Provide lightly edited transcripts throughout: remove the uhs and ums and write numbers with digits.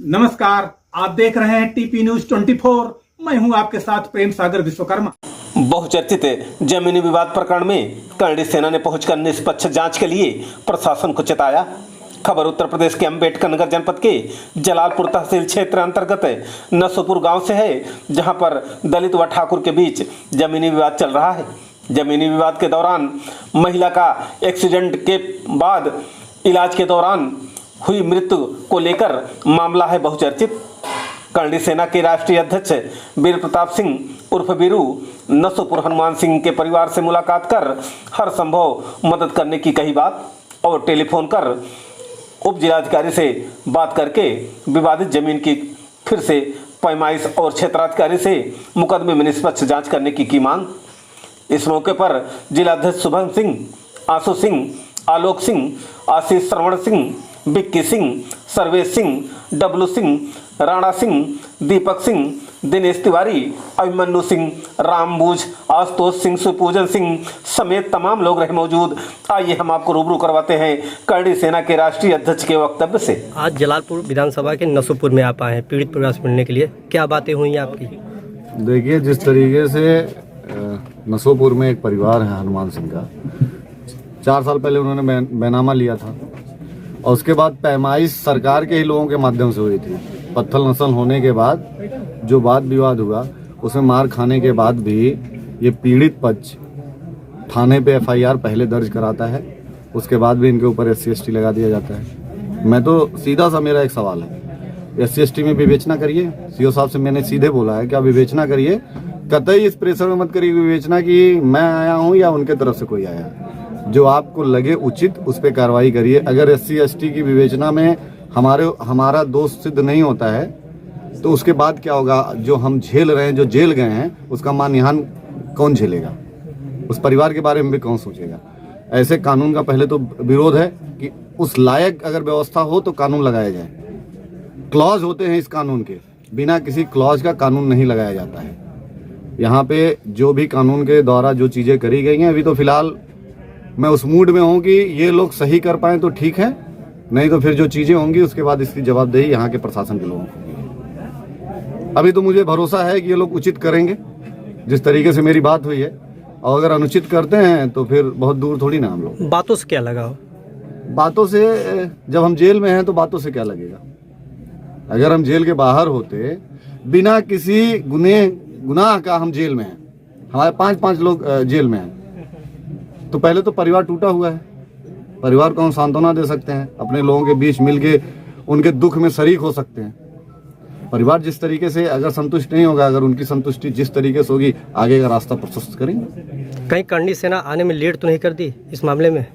नमस्कार, आप देख रहे हैं टीपी न्यूज 24। मैं हूं आपके साथ प्रेम सागर विश्वकर्मा। बहुचर्चित जमीनी विवाद प्रकरण में करणी सेना ने पहुंचकर निष्पक्ष जांच के लिए प्रशासन को चेताया। खबर उत्तर प्रदेश के अम्बेडकर नगर जनपद के जलालपुर तहसील क्षेत्र अंतर्गत नसोपुर गांव से है, जहां पर दलित व ठाकुर के बीच जमीनी विवाद चल रहा है। जमीनी विवाद के दौरान महिला का एक्सीडेंट के बाद इलाज के दौरान हुई मृत्यु को लेकर मामला है बहुचर्चित। करणी सेना के राष्ट्रीय अध्यक्ष वीर प्रताप सिंह उर्फ वीरू नसोपुर हनुमान सिंह के परिवार से मुलाकात कर हर संभव मदद करने की कही बात और टेलीफोन कर उप जिलाधिकारी से बात करके विवादित जमीन की फिर से पैमाइश और क्षेत्राधिकारी से मुकदमे में निष्पक्ष जांच करने की मांग। इस मौके पर जिलाध्यक्ष शुभम सिंह, आंसू सिंह, आलोक सिंह, आशीष श्रवण सिंह, बिक्की सिंह, सर्वेश सिंह, डब्लू सिंह, राणा सिंह, दीपक सिंह, दिनेश तिवारी, अभिमन्यु सिंह, रामबूझ, आशुतोष सिंह, सुपूजन सिंह समेत तमाम लोग रहे मौजूद। आइए हम आपको रूबरू करवाते हैं करणी सेना के राष्ट्रीय अध्यक्ष के वक्तव्य से। आज जलालपुर विधानसभा के नसोपुर में आप आए हैं पीड़ित परिवार से मिलने के लिए, क्या बातें हुई आपकी? देखिए, जिस तरीके से नसोपुर में एक परिवार है हनुमान सिंह का, 4 साल पहले उन्होंने बैनामा लिया था और उसके बाद पैमाइश सरकार के ही लोगों के माध्यम से हुई थी। पत्थर नस्ल होने के बाद जो वाद विवाद हुआ, उसमें मार खाने के बाद भी ये पीड़ित पक्ष थाने पे FIR पहले दर्ज कराता है, उसके बाद भी इनके ऊपर SC ST लगा दिया जाता है। मैं तो सीधा सा मेरा एक सवाल है, SC ST में विवेचना करिए। CO साहब से मैंने सीधे बोला है कि आप विवेचना करिए, कतई इस प्रेशर में मत करिए विवेचना कि मैं आया हूँ या उनके तरफ से कोई आया। जो आपको लगे उचित उस पर कार्रवाई करिए। अगर SC ST की विवेचना में हमारा दोष सिद्ध नहीं होता है तो उसके बाद क्या होगा? जो हम झेल रहे हैं, जो जेल गए हैं, उसका मानहान कौन झेलेगा? उस परिवार के बारे में भी कौन सोचेगा? ऐसे कानून का पहले तो विरोध है कि उस लायक अगर व्यवस्था हो तो कानून लगाया जाए। क्लॉज होते हैं इस कानून के, बिना किसी क्लॉज का कानून नहीं लगाया जाता है। यहाँ पे जो भी कानून के द्वारा जो चीज़ें करी गई हैं, अभी तो फिलहाल मैं उस मूड में हूँ कि ये लोग सही कर पाएँ तो ठीक है, नहीं तो फिर जो चीज़ें होंगी उसके बाद इसकी जवाबदेही यहाँ के प्रशासन के लोगों को। अभी तो मुझे भरोसा है कि ये लोग उचित करेंगे जिस तरीके से मेरी बात हुई है, और अगर अनुचित करते हैं तो फिर बहुत दूर थोड़ी ना हम लोग। बातों से क्या लगा? बातों से, जब हम जेल में हैं तो बातों से क्या लगेगा? अगर हम जेल के बाहर होते, बिना किसी गुनाह का हम जेल में हैं, हमारे 5-5 लोग जेल में हैं, तो पहले तो परिवार टूटा हुआ है। परिवार को हम सांत्वना दे सकते हैं, अपने लोगों के बीच मिलके उनके दुख में शरीक हो सकते हैं। परिवार जिस तरीके से अगर संतुष्ट नहीं होगा, अगर उनकी संतुष्टि जिस तरीके से होगी, आगे का रास्ता प्रशस्त करेंगे। कहीं करणी सेना आने में लेट तो नहीं कर दी इस मामले में?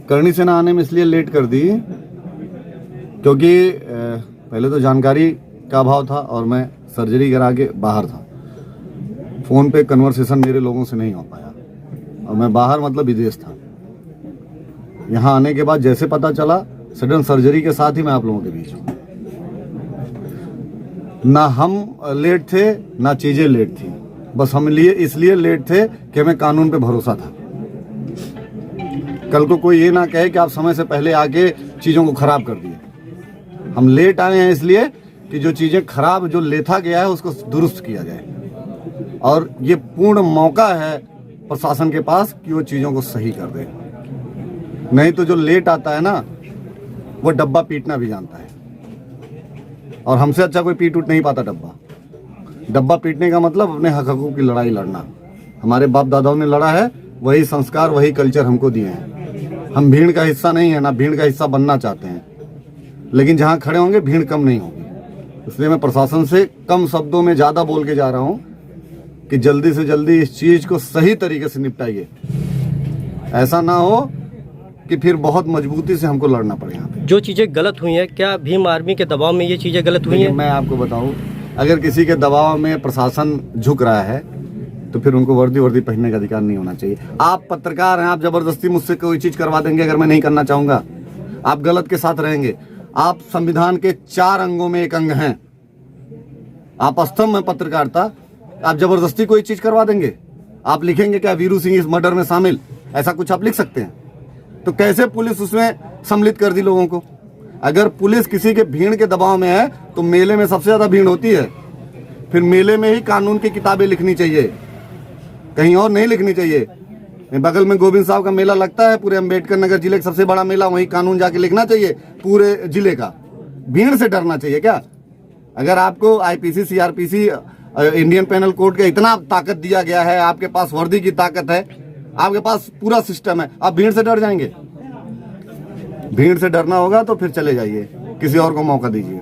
करणी सेना आने में इसलिए लेट कर दी क्योंकि पहले तो जानकारी का अभाव था और मैं सर्जरी करा के बाहर था। फ़ोन पे कन्वर्सेशन मेरे लोगों से नहीं हो पाया और मैं बाहर मतलब विदेश था। यहाँ आने के बाद जैसे पता चला, सडन सर्जरी के साथ ही मैं आप लोगों के बीच हूँ। ना हम लेट थे ना चीज़ें लेट थी, बस हम इसलिए लेट थे कि हमें कानून पे भरोसा था। कल को कोई ये ना कहे कि आप समय से पहले आके चीज़ों को खराब कर दिए। हम लेट आए हैं इसलिए कि जो चीज़ें खराब जो लेथा गया है उसको दुरुस्त किया जाए, और ये पूर्ण मौका है प्रशासन के पास कि वो चीज़ों को सही कर दे। नहीं तो जो लेट आता है ना, वो डब्बा पीटना भी जानता है, और हमसे अच्छा कोई पीट उठ नहीं पाता डब्बा पीटने का मतलब अपने हक हकूक़ की लड़ाई लड़ना। हमारे बाप दादाओं ने लड़ा है, वही संस्कार वही कल्चर हमको दिए हैं। हम भीड़ का हिस्सा नहीं है, ना भीड़ का हिस्सा बनना चाहते हैं, लेकिन जहाँ खड़े होंगे भीड़ कम नहीं होगी। इसलिए मैं प्रशासन से कम शब्दों में ज़्यादा बोल के जा रहा हूँ कि जल्दी से जल्दी इस चीज़ को सही तरीके से निपटाइए। ऐसा ना हो कि फिर बहुत मजबूती से हमको लड़ना पड़े। यहाँ पे जो चीज़ें गलत हुई हैं, क्या भीम आर्मी के दबाव में ये चीज़ें गलत हुई हैं? मैं आपको बताऊं, अगर किसी के दबाव में प्रशासन झुक रहा है तो फिर उनको वर्दी पहनने का अधिकार नहीं होना चाहिए। आप पत्रकार हैं, आप जबरदस्ती मुझसे कोई चीज़ करवा देंगे अगर मैं नहीं करना चाहूँगा, आप गलत के साथ रहेंगे। आप संविधान के 4 अंगों में एक अंग हैं, आप स्तंभ में पत्रकारिता। आप जबरदस्ती कोई चीज़ करवा देंगे? आप लिखेंगे क्या वीरू सिंह इस मर्डर में शामिल, ऐसा कुछ आप लिख सकते हैं? तो कैसे पुलिस उसमें सम्मिलित कर दी लोगों को? अगर पुलिस किसी के भीड़ के दबाव में है तो मेले में सबसे ज्यादा भीड़ होती है, फिर मेले में ही कानून की किताबें लिखनी चाहिए, कहीं और नहीं लिखनी चाहिए। बगल में गोविंद साहब का मेला लगता है, पूरे अंबेडकर नगर जिले का सबसे बड़ा मेला, वहीं कानून जाके लिखना चाहिए पूरे जिले का। भीड़ से डरना चाहिए क्या? अगर आपको IPC, CrPC, Indian penal code का इतना ताकत दिया गया है, आपके पास वर्दी की ताकत है, आपके पास पूरा सिस्टम है, आप भीड़ से डर जाएंगे? भीड़ से डरना होगा तो फिर चले जाइए, किसी और को मौका दीजिए।